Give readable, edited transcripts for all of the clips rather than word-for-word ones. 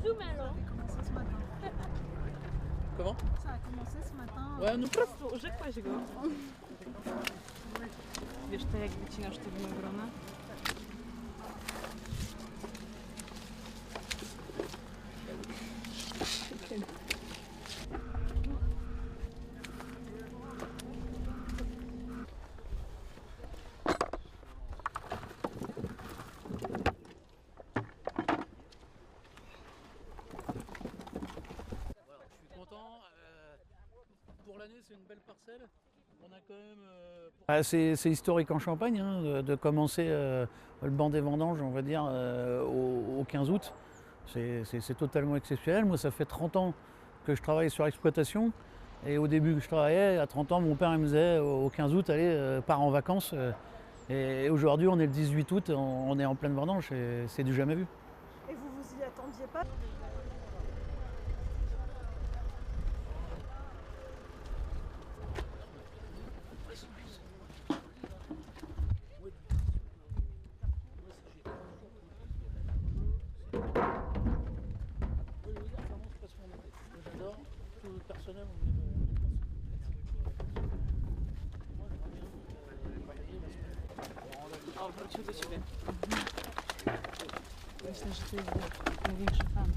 Zoom alors. Comment? Ça a commencé ce matin. Ouais, no Rzekłaś go. Wiesz, to jak wycinasz te winogrona? Pour l'année, c'est une belle parcelle. On a quand même. C'est historique en Champagne hein, de commencer le banc des vendanges, on va dire, au 15 août. C'est totalement exceptionnel. Moi, ça fait 30 ans que je travaille sur l'exploitation. Et au début que je travaillais, à 30 ans, mon père il me disait au 15 août, allez, pars en vacances. Et aujourd'hui, on est le 18 août, on est en pleine vendange. C'est du jamais vu. Et vous vous y attendiez pas? J'adore, tout le personnel. O, wrócił do ciebie. Myślę, że to jest największy fan.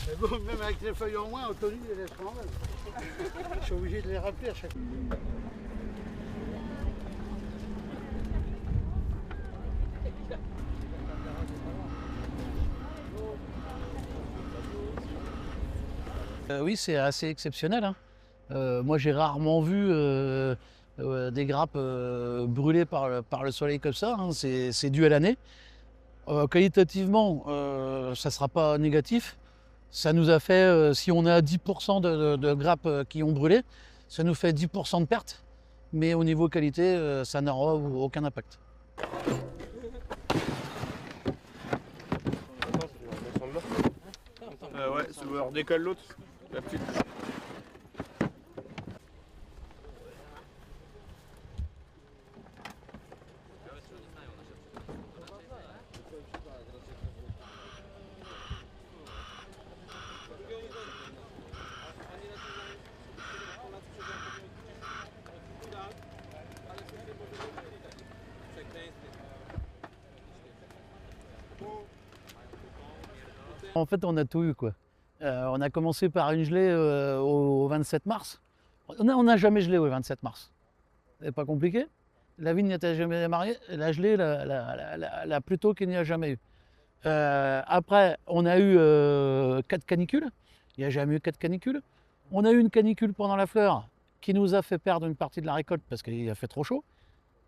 Mais bon, même avec les feuilles en moins, Anthony les laisse quand même. Je suis obligé de les rappeler à chaque fois. Oui, c'est assez exceptionnel. Hein. Moi, j'ai rarement vu des grappes brûlées par le soleil comme ça. Hein. C'est dû à l'année. Qualitativement, ça ne sera pas négatif. Ça nous a fait, si on a 10% de grappes qui ont brûlé, ça nous fait 10% de pertes. Mais au niveau qualité, ça n'aura aucun impact. Ouais, on redécolle l'autre, la petite. En fait, on a tout eu, quoi. On a commencé par une gelée au 27 mars. On n'a jamais gelé au 27 mars. C'est pas compliqué. La vigne n'était jamais démarrée. La gelée, la plus tôt qu'il n'y a jamais eu. Après, on a eu 4 canicules. Il n'y a jamais eu 4 canicules. On a eu une canicule pendant la fleur qui nous a fait perdre une partie de la récolte parce qu'il a fait trop chaud.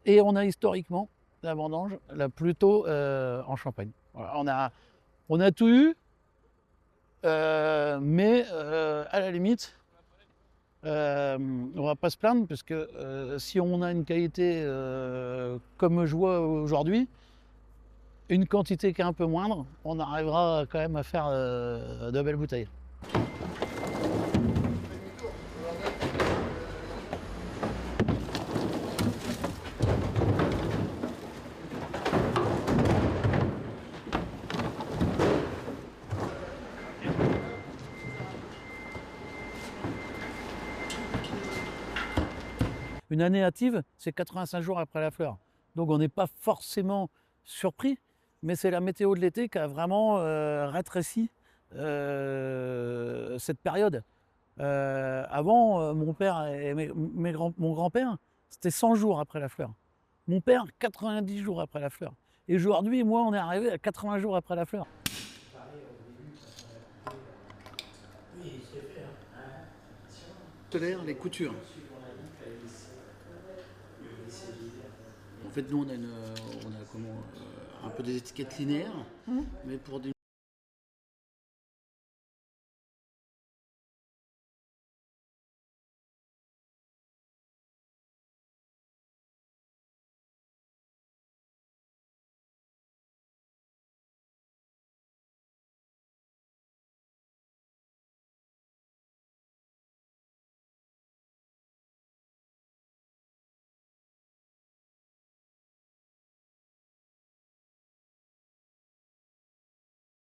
Et on a historiquement la vendange la plus tôt en Champagne. Voilà, on a tout eu. Mais à la limite, on va pas se plaindre parce que si on a une qualité comme je vois aujourd'hui, une quantité qui est un peu moindre, on arrivera quand même à faire de belles bouteilles. Une année hâtive, c'est 85 jours après la fleur. Donc on n'est pas forcément surpris, mais c'est la météo de l'été qui a vraiment rétréci cette période. Avant, mon père et mon grand-père, c'était 100 jours après la fleur. Mon père, 90 jours après la fleur. Et aujourd'hui, moi, on est arrivé à 80 jours après la fleur. Les coutures. En fait, nous, on a un peu des étiquettes linéaires, mais pour des